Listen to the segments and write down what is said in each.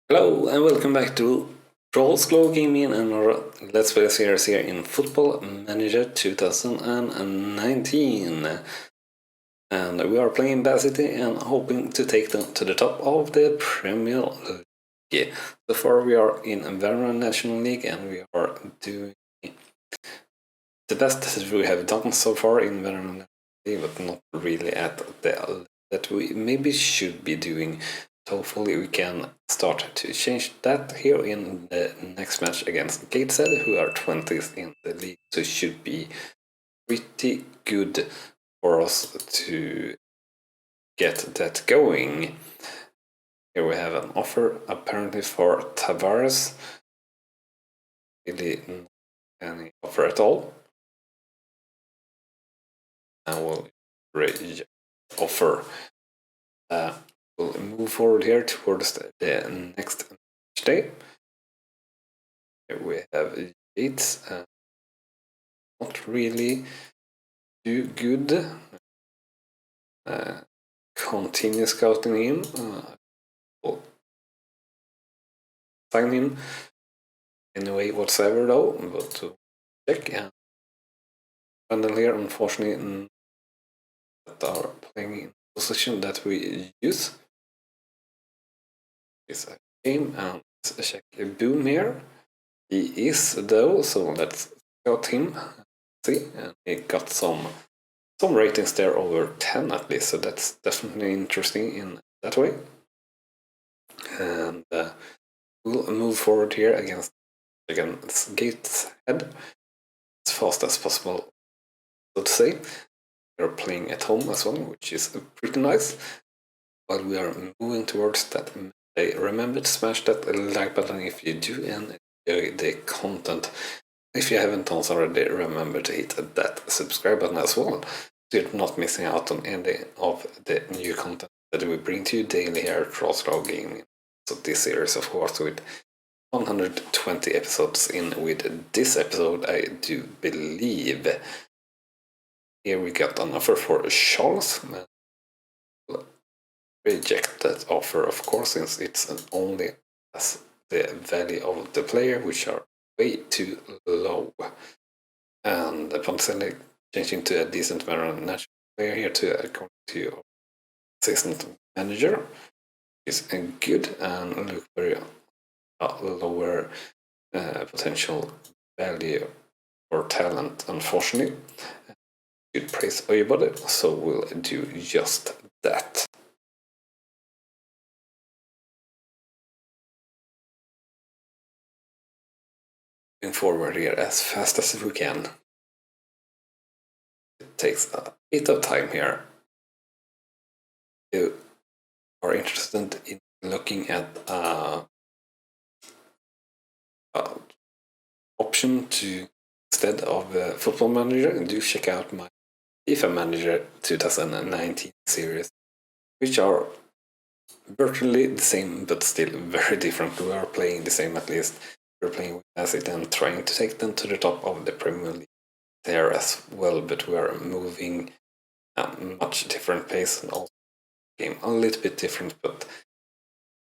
Hello and welcome back to Rawslowgaming and our Let's Play series here in Football Manager 2019. And we are playing Bath City and hoping to take them to the top of the Premier League. So far we are in Veteran National League and we are doing the best that we have done so far in Veteran National League, but not really at the level that we maybe should be doing. Hopefully we can start to change that here in the next match against Gateshead, who are 20th in the league, so it should be pretty good for us to get that going. Here we have an offer apparently for Tavares. Really not any offer at all. And we'll reject offer. We'll move forward here towards the next match day. Here we have Yates. Not really too good. Continue scouting him. We'll sign him anyway whatsoever though, but to check. And Randall here, unfortunately, that are playing in position that we use. Is a game and let's check Boom here. He is though, so let's scout him. See, and he got some ratings there over 10 at least, so that's definitely interesting in that way. And we'll move forward here against Gateshead as fast as possible, so to say. We're playing at home as well, which is pretty nice. While we are moving towards that, remember to smash that like button if you do and enjoy the content. If you haven't done so already, remember to hit that subscribe button as well, so you're not missing out on any of the new content that we bring to you daily here at Rawslowgaming. So this series, of course, with 120 episodes in with this episode, I do believe. Here we got an offer for Charles. Reject that offer, of course, since it's only as the value of the player, which are way too low. And upon changing to a decent veteran national player here to according to your assistant manager is good and look very lower potential value or talent, unfortunately. Good praise everybody, so we'll do just that. Forward here as fast as we can. It takes a bit of time here. You are interested in looking at option to instead of Football Manager, do check out my FIFA Manager 2019 series, which are virtually the same but still very different. We are playing the same, at least. We're playing with Acid and trying to take them to the top of the Premier League there as well, but we are moving at much different pace and also game a little bit different, but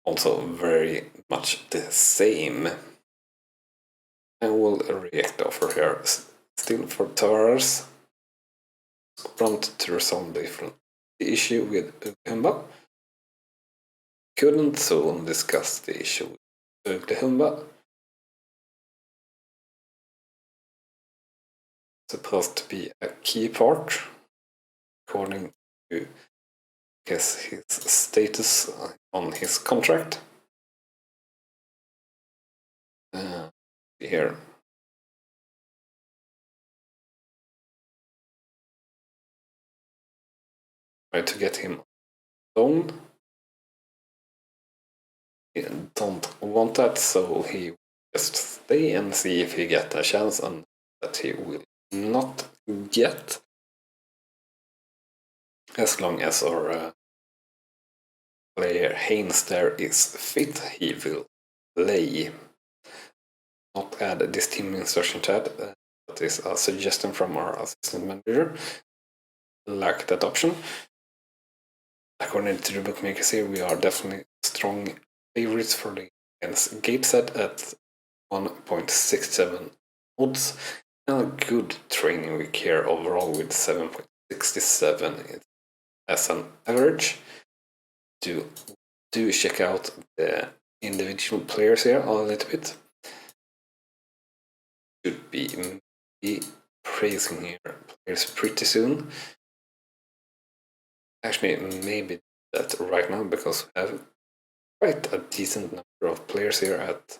also very much the same. And we'll react the offer here still for Tavares. Prompt to resolve the issue with Humba. Couldn't, so we'll discuss the issue with Humba. Supposed to be a key part according to his status on his contract. Here try to get him on. He don't want that, so he will just stay and see if he get a chance, and that he will not get, as long as our player Haynes there is fit, he will play. Not add this team instruction tab. That is a suggestion from our assistant manager. Like that option. According to the bookmakers here, we are definitely strong favorites for the against Gateshead at 1.67 odds, and a good training week here overall with 7.67 as an average. Do check out the individual players here a little bit. Should be praising here players pretty soon. Actually, maybe that right now, because we have quite a decent number of players here at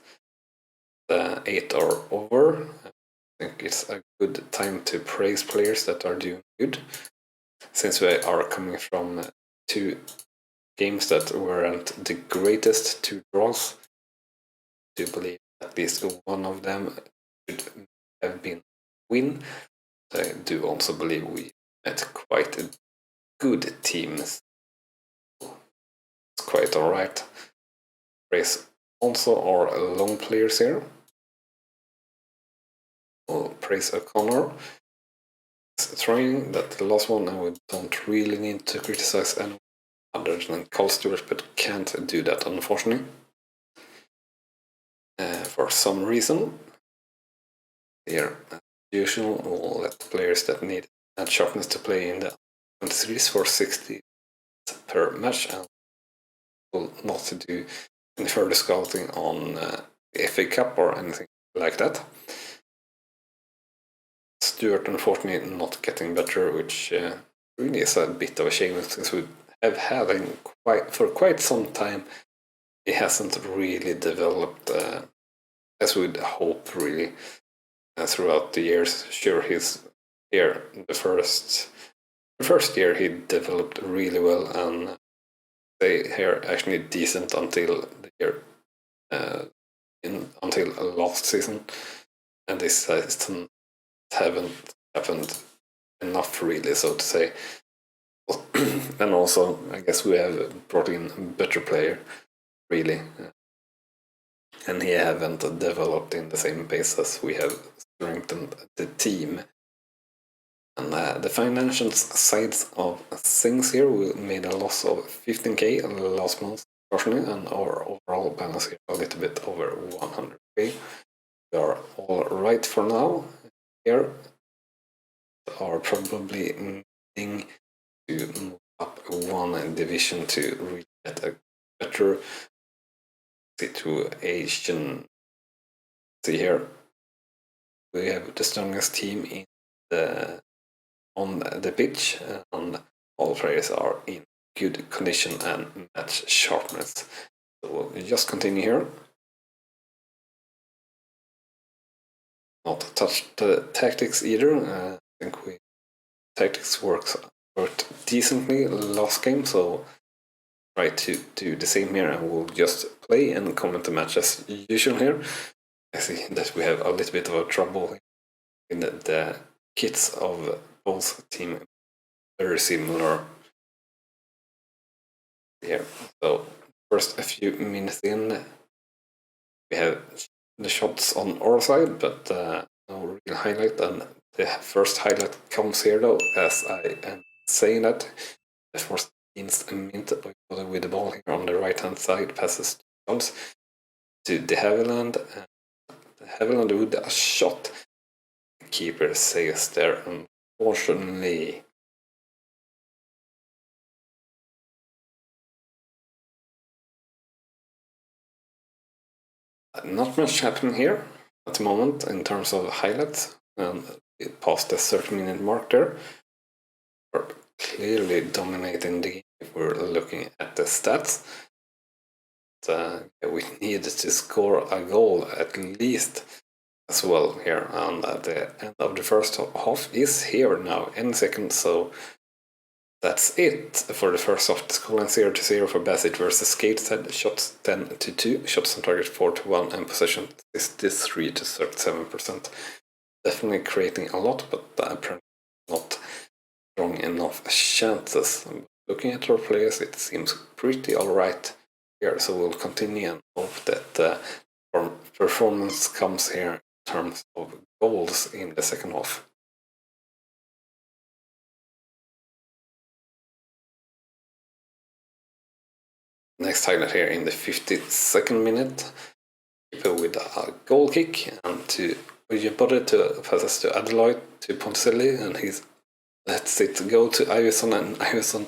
8 or over. I think it's a good time to praise players that are doing good, since we are coming from 2 games that weren't the greatest, 2 draws. I do believe at least one of them should have been win. I do also believe we met quite good teams. It's quite alright. Praise also our long players here. We'll praise O'Connor. It's trying that the last one, and we don't really need to criticize anyone other than Carl Stewart, but can't do that unfortunately. For some reason. Here, as usual, we'll let players that need and sharpness to play in the series for 60 per match, and will not do any further scouting on the FA Cup or anything like that. Stewart unfortunately not getting better, which really is a bit of a shame, since we have had him for quite some time. He hasn't really developed as we'd hope, really, throughout the years. Sure, he's here the first year he developed really well, and they here actually decent until the year until last season, and this season haven't happened enough, really, so to say. And also, I guess we have brought in a better player, really, and he haven't developed in the same pace as we have strengthened the team. And the financial sides of things here, we made a loss of 15k last month, unfortunately, and our overall balance here a little bit over 100k. We are all right for now. Here are probably needing to move up 1 division to really get a better situation. See here, we have the strongest team in on the pitch, and all players are in good condition and match sharpness. So we'll just continue here. Not touch the tactics either. I think tactics worked decently last game, so try to do the same here, and we'll just play and comment the match as usual here. I see that we have a little bit of a trouble in the kits of both teams, very similar here. So first a few minutes in, we have the shots on our side, but no real highlight, and the first highlight comes here though, as I am saying that. The first minute with the ball here on the right hand side, passes to De Havilland, and De Havilland with a shot. The keeper saves there, unfortunately. Not much happening here at the moment in terms of highlights, and it passed the 30-minute mark there. We're clearly dominating the game if we're looking at the stats. We needed to score a goal at least as well here, and at the end of the first half is here now, any second, so that's it for the first half. The scoreline 0-0 for Bassett versus Gateshead. Shots 10-2, shots on target 4-1, and possession is 3-37%. Definitely creating a lot, but apparently not strong enough chances. Looking at our players, it seems pretty alright here, so we'll continue and hope that our performance comes here in terms of goals in the second half. Next highlight here in the 52nd minute. keeper with a goal kick, and to Ujibode to passes to Adeloy to Poncelli, and he's lets it go to Iverson, and Iverson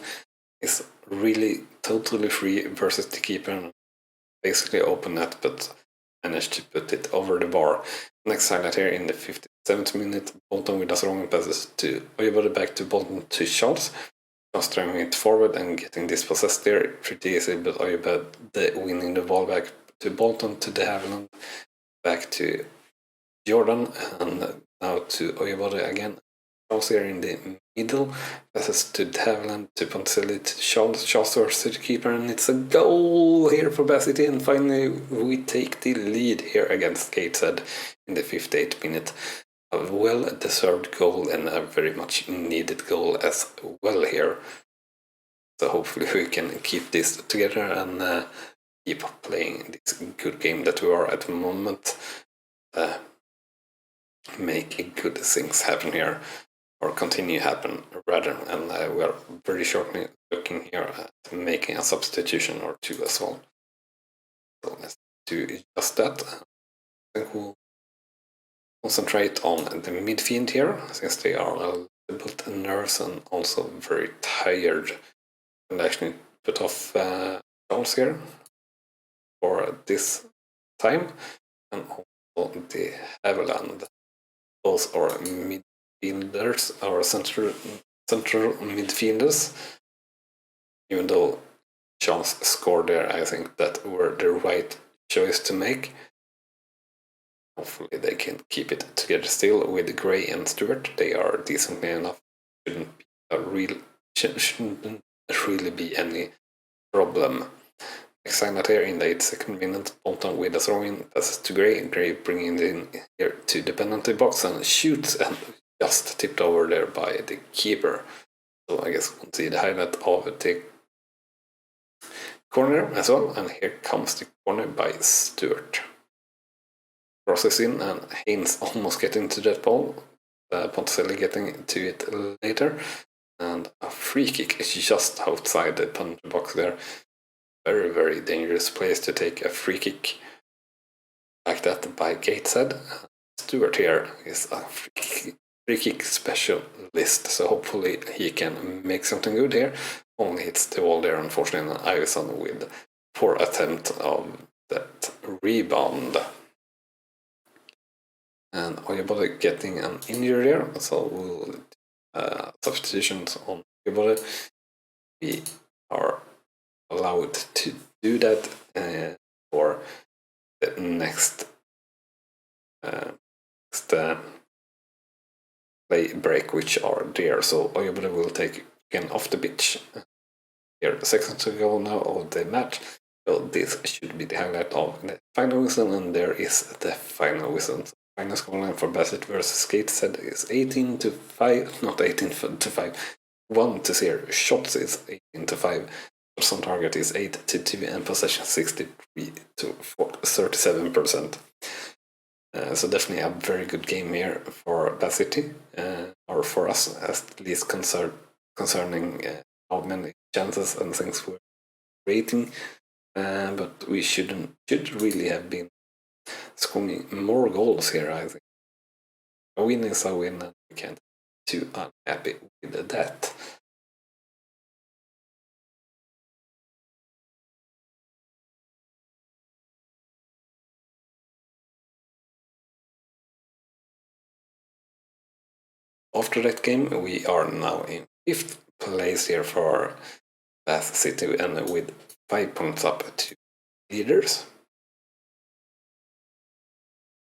is really totally free versus the keeper and basically open net, but managed to put it over the bar. Next highlight here in the 57th minute, Bolton with a strong passes to Ujibode, back to Bolton to Charles. Just driving it forward and getting dispossessed there pretty easy, but Ujibode winning the ball back to Bolton, to De Havilland, back to Jordan, and now to Ujibode again. Charles here in the middle, passes to De Havilland, to Poncelli, to Charles to the keeper, and it's a goal here for Bath City, and finally we take the lead here against Gateshead in the 58th minute. A well-deserved goal and a very much needed goal as well here. So hopefully we can keep this together and keep playing this good game that we are at the moment. Make good things happen here, or continue happen rather, and we are very shortly looking here at making a substitution or two as well. So let's do just that. I think we'll concentrate on the midfield here, since they are a little bit nervous and also very tired. And actually put off Charles here for this time, and also the Havilland. Those are midfielders, or central midfielders. Even though Charles scored there, I think that were the right choice to make. Hopefully they can keep it together still with Gray and Stewart. They are decently enough. Shouldn't really be any problem. Next highlight here in the 82nd minute, Bolton with a throw-in, passes to Gray. Gray bringing it in here to the penalty box and shoots, and just tipped over there by the keeper. So I guess we'll see the highlight of the corner as well, and here comes the corner by Stewart. Crosses in, and Haynes almost getting to that ball. Poncelli getting to it later, and a free kick is just outside the penalty box there. Very, very dangerous place to take a free kick like that by Gateshead. Stewart here is a free kick specialist, so hopefully he can make something good here. Only hits the wall there, unfortunately, and Iverson with poor attempt of that rebound. And Ujibode getting an injury there, so we'll substitutions on Ujibode. We are allowed to do that for the next play break, which are there. So Ujibode will take again off the pitch. Here, seconds to go now of the match. So this should be the highlight of the final whistle, and there is the final whistle. Final scoreline for Bassett versus Gateshead is 18-5, not 18-5, 1-0. Shots is 18-5. Shots on target is 8-2, and possession 63-37%. So definitely a very good game here for Bath City, or for us, at least concerning how many chances and things we're creating. But we should really have been scoring more goals here, I think. A win is a win, and we can't be too unhappy with that. After that game, we are now in 5th place here for Bath City, and with 5 points up to leaders.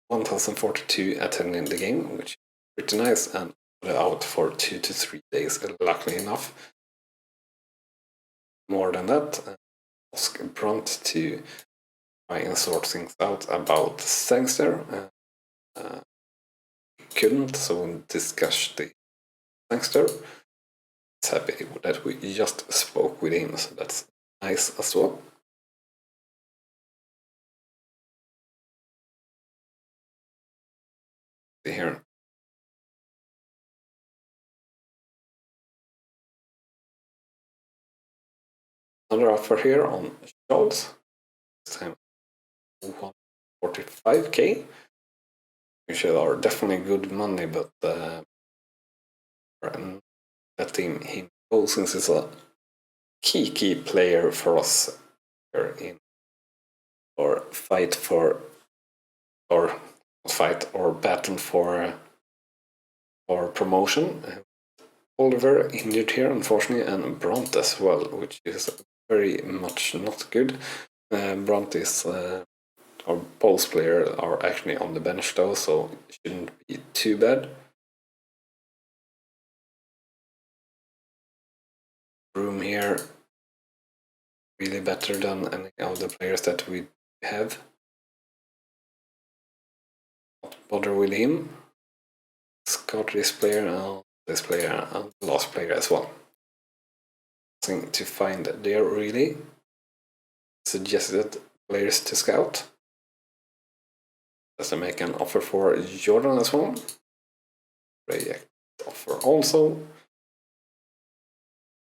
1,042 attending the game, which is pretty nice, and out for 2 to 3 days, luckily enough. More than that, ask Brunt to try and sort things out about Sangster. Couldn't, so we'll discuss the Sangster. It's happy that we just spoke with him, so that's nice as well. See here. Another offer here on Charles. This time 45k, which are definitely good money, but letting him go since he's a key player for us here in or fight or battle for promotion. Oliver injured here, unfortunately, and Bront as well, which is very much not good. Bront is our post player are actually on the bench though, so it shouldn't be too bad. Room here really better than any of the players that we have. Not bother with him. Scout this player and this player and the last player as well. Nothing to find there really. Suggested players to scout. Does they make an offer for Jordan as well? Reject offer also.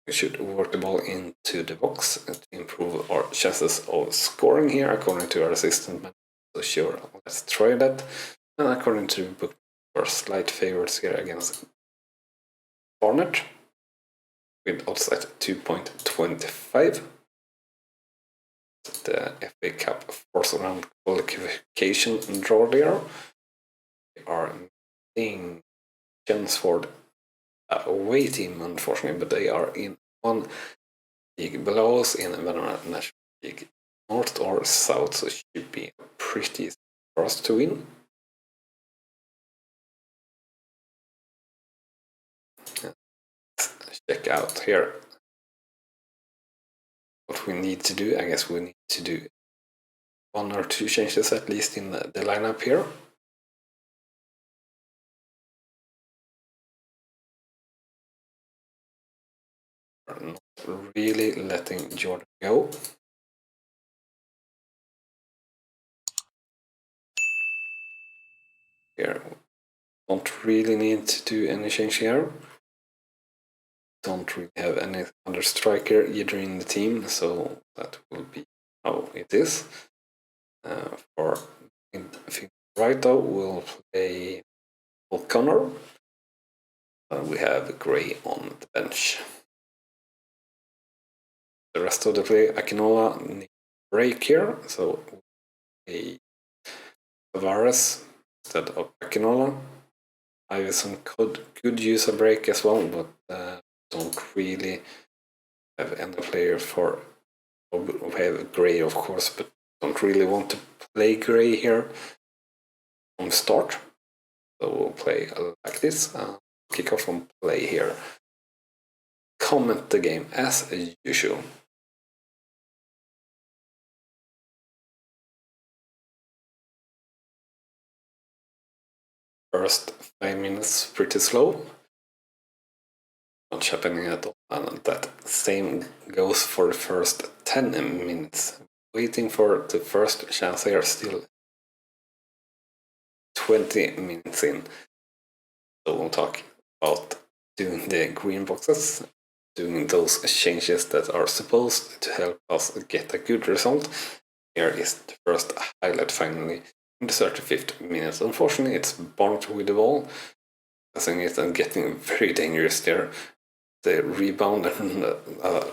We should work the ball into the box to improve our chances of scoring here, according to our assistant. So sure, let's try that. And according to the book, for slight favorites here against Barnet, with odds at 2.25. The FA Cup fourth round qualification draw there. We are seeing Chelmsford away team, unfortunately, but they are in one league below us in the National League North or South, so it should be pretty easy for us to win. Let's check out here what we need to do. I guess we need to do one or two changes at least in the lineup here. Not really letting Jordan go. Here, don't really need to do any change here. Don't really have any other striker either in the team, so that will be how it is. For right though, we'll play O'Connor. We have Gray on the bench. The rest of the play, Akinola needs a break here, so a Tavares instead of Akinola. Iverson could use a break as well, but don't really have any player for. We have Gray, of course, but don't really want to play Gray here from start. So we'll play like this. Kick off and play here. Comment the game as usual. First 5 minutes pretty slow. Not happening at all. And that same goes for the first 10 minutes. Waiting for the first chance here, still 20 minutes in. So we'll talk about doing the green boxes, doing those changes that are supposed to help us get a good result. Here is the first highlight finally in the 35th minute. Unfortunately, it's Barnet with the ball. Passing it and getting very dangerous there. The rebound and a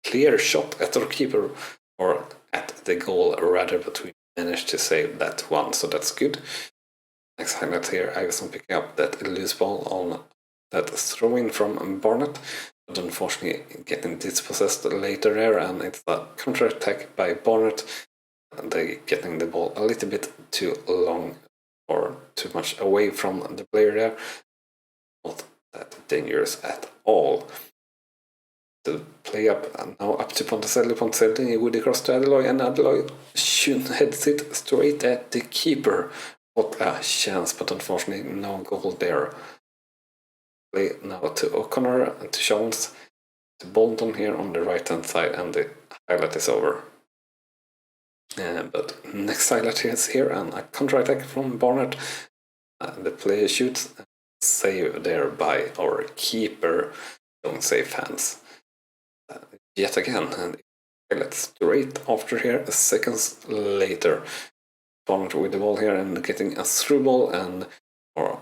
clear shot at our keeper, or at the goal rather, but we managed to save that one, so that's good. Next highlight here, Iverson picking up that loose ball on that throw-in from Barnet, but unfortunately getting dispossessed later there, and it's a counter-attack by Barnet. They getting the ball a little bit too long or too much away from the player there. Not that dangerous at all. The play up now up to Ponticelli. Ponticelli with the cross to Adeloy, and Adeloy heads it straight at the keeper. What a chance, but unfortunately no goal there. Play now to O'Connor and to Jones, to Bolton here on the right hand side, and the highlight is over. But next highlight is here, and a counter-attack from Barnet. The player shoots, save there by our keeper. Don't save hands. Yet again, and highlight straight after here, seconds later. Barnett with the ball here and getting a through ball, and our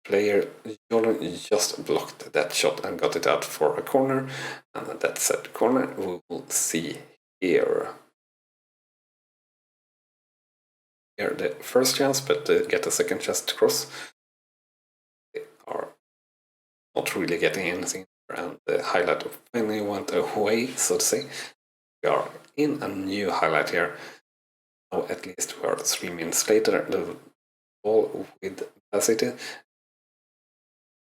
player Jordan just blocked that shot and got it out for a corner, and that set corner we will see here. Here the first chance, but get a second chance to cross. They are not really getting anything, and the highlight finally went away, so to say. We are in a new highlight here. Now at least we are 3 minutes later. The ball with City.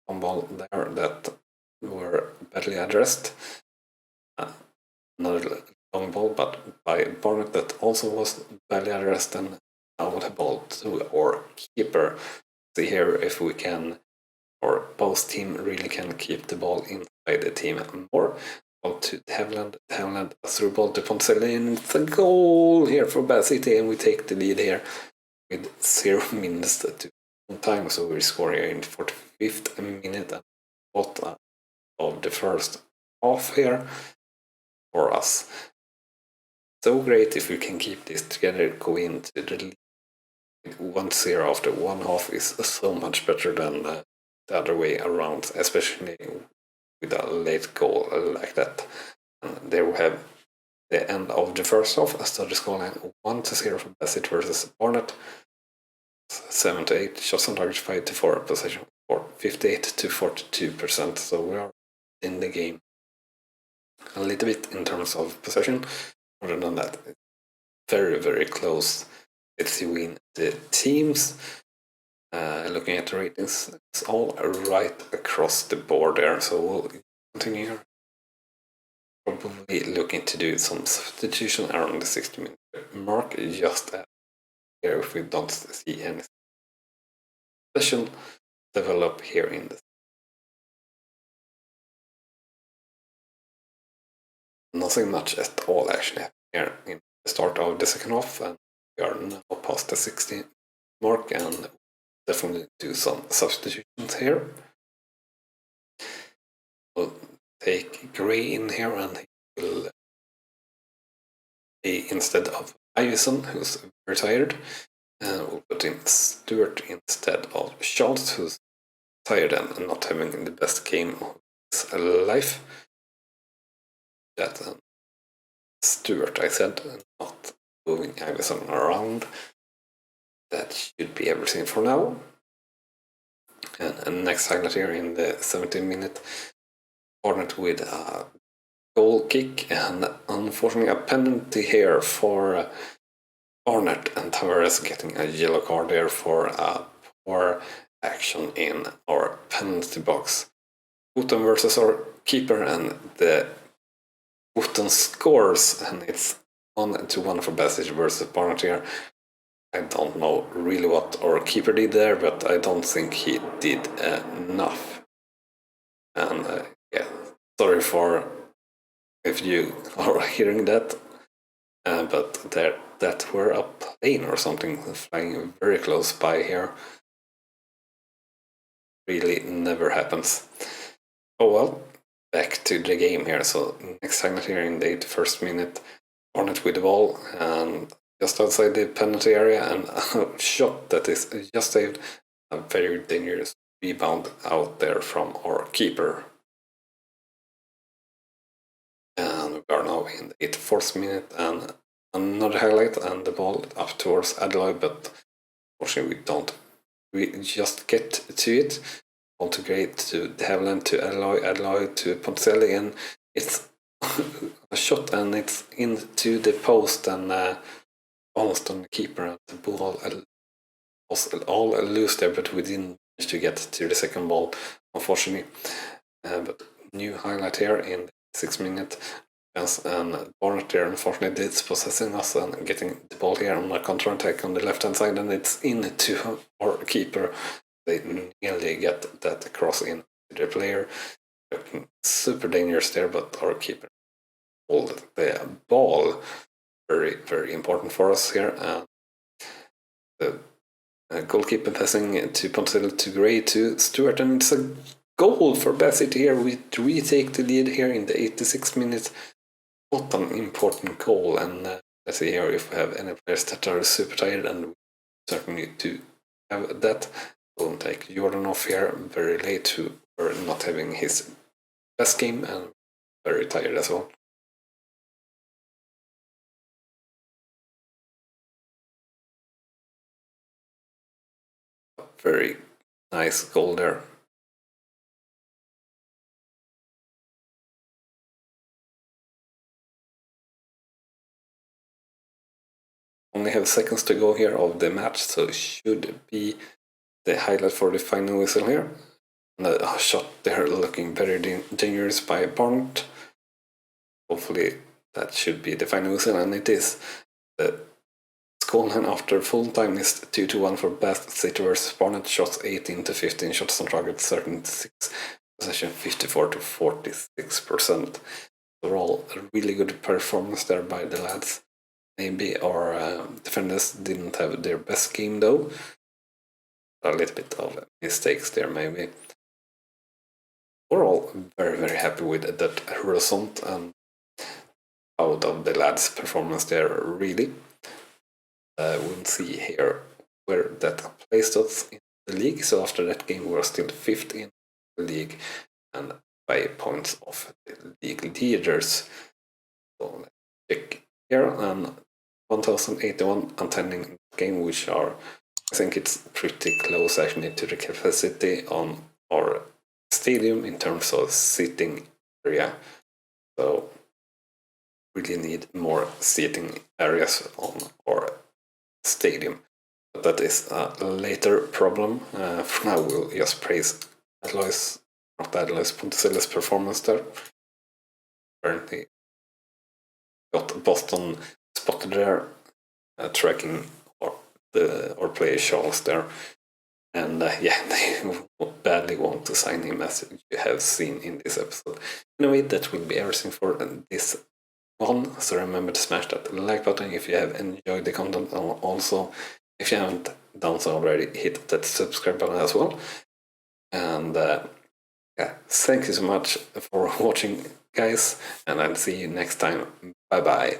One ball there that were badly addressed. Another long ball, but by Barnett that also was badly addressed, and now the ball to our keeper. See here if we can, or both team really can keep the ball inside the team more. Ball to Haviland, a through ball to Poncelli, and it's a goal here for Bad City, and we take the lead here with 0 minutes to time, so we score here in 45th minute and what of the first half here for us. So great if we can keep this together, go into the lead 1-0 after one half is so much better than the other way around, especially with a late goal like that. And there we have the end of the first half, a starting scoreline 1-0 for Bassett versus Barnett. 7-8 shots on target, 5-4 possession for 58-42%. So we are in the game a little bit in terms of possession. Other than that, it's very, very close. Let's see win the teams. Looking at the ratings, it's all right across the board there. So we'll continue here. Probably looking to do some substitution around the 60-minute mark, just here if we don't see any special develop here in this. Nothing much at all actually here in the start of the second half, and we are now past the 60 mark and definitely do some substitutions here. We'll take Gray in here, and he will be instead of Iverson, who's retired. And we'll put in Stewart instead of Schultz, who's tired and not having the best game of his life. That Stewart, I said, not moving Iverson around. That should be everything for now. And next highlight here in the 17-minute, Barnett with a goal kick, and unfortunately a penalty here for Barnett, and Tavares getting a yellow card there for a poor action in our penalty box. Button versus our keeper, and the Button scores, and it's 1-1 for Bassett versus Barnett here. I don't know really what our keeper did there, but I don't think he did enough. And yeah, sorry for if you are hearing that, but that were a plane or something flying very close by here. Really never happens. Oh well, back to the game here. So next segment here in the 81st minute, Barnett with the ball and just outside the penalty area, and a shot that is just saved. A very dangerous rebound out there from our keeper. And we are now in the 84th minute, and another highlight, and the ball up towards Adelaide, but unfortunately we just get to it. Ball to Gray, to Haviland, to Adelaide to Poncelli, and it's a shot, and it's into the post, and almost on the keeper, and the ball was all loose there, but we didn't manage to get to the second ball, unfortunately. But new highlight here in the 6th minute, and Barnett there unfortunately is possessing us and getting the ball here on a counter-attack on the left-hand side, and it's into our keeper. They nearly get that cross in to the player. Looking super dangerous there, but our keeper hold the ball. Very, very important for us here. The goalkeeper passing to Poncelli, to Gray, to Stewart, and it's a goal for Bassett here. We retake the lead here in the 86th minute. What an important goal, and let's see here if we have any players that are super tired, and we certainly do have that. We'll take Jordan off here very late, who are not having his best game and very tired as well. Very nice goal there. Only have seconds to go here of the match, so it should be the highlight for the final whistle here. And a shot there looking very dangerous by Barnett. Hopefully that should be the final whistle, and it is. The scoreline after full time is 2-1 for Bath City versus Barnett. Shots 18 to 15, shots on target 36, possession 54 to 46%. Overall, a really good performance there by the lads. Maybe our defenders didn't have their best game though. A little bit of mistakes there maybe. Overall, very, very happy with that result and out of the lads' performance there, really. We'll see here where that placed us in the league. So after that game, we're still 5th in the league and 5 points off the league leaders. So let's check here, and 1081 attending the game, which are, I think it's pretty close actually to the capacity on our stadium in terms of seating area. So really need more seating areas on our stadium. But that is a later problem. For now, we'll just praise Ponticelli's performance there. Apparently got Boston spotted there, tracking our player Charles there. And yeah, they badly want to sign him, as you have seen in this episode. Anyway, that will be everything for this one. So remember to smash that like button if you have enjoyed the content, and also if you haven't done so already, hit that subscribe button as well. And yeah, thank you so much for watching, guys, and I'll see you next time. Bye bye.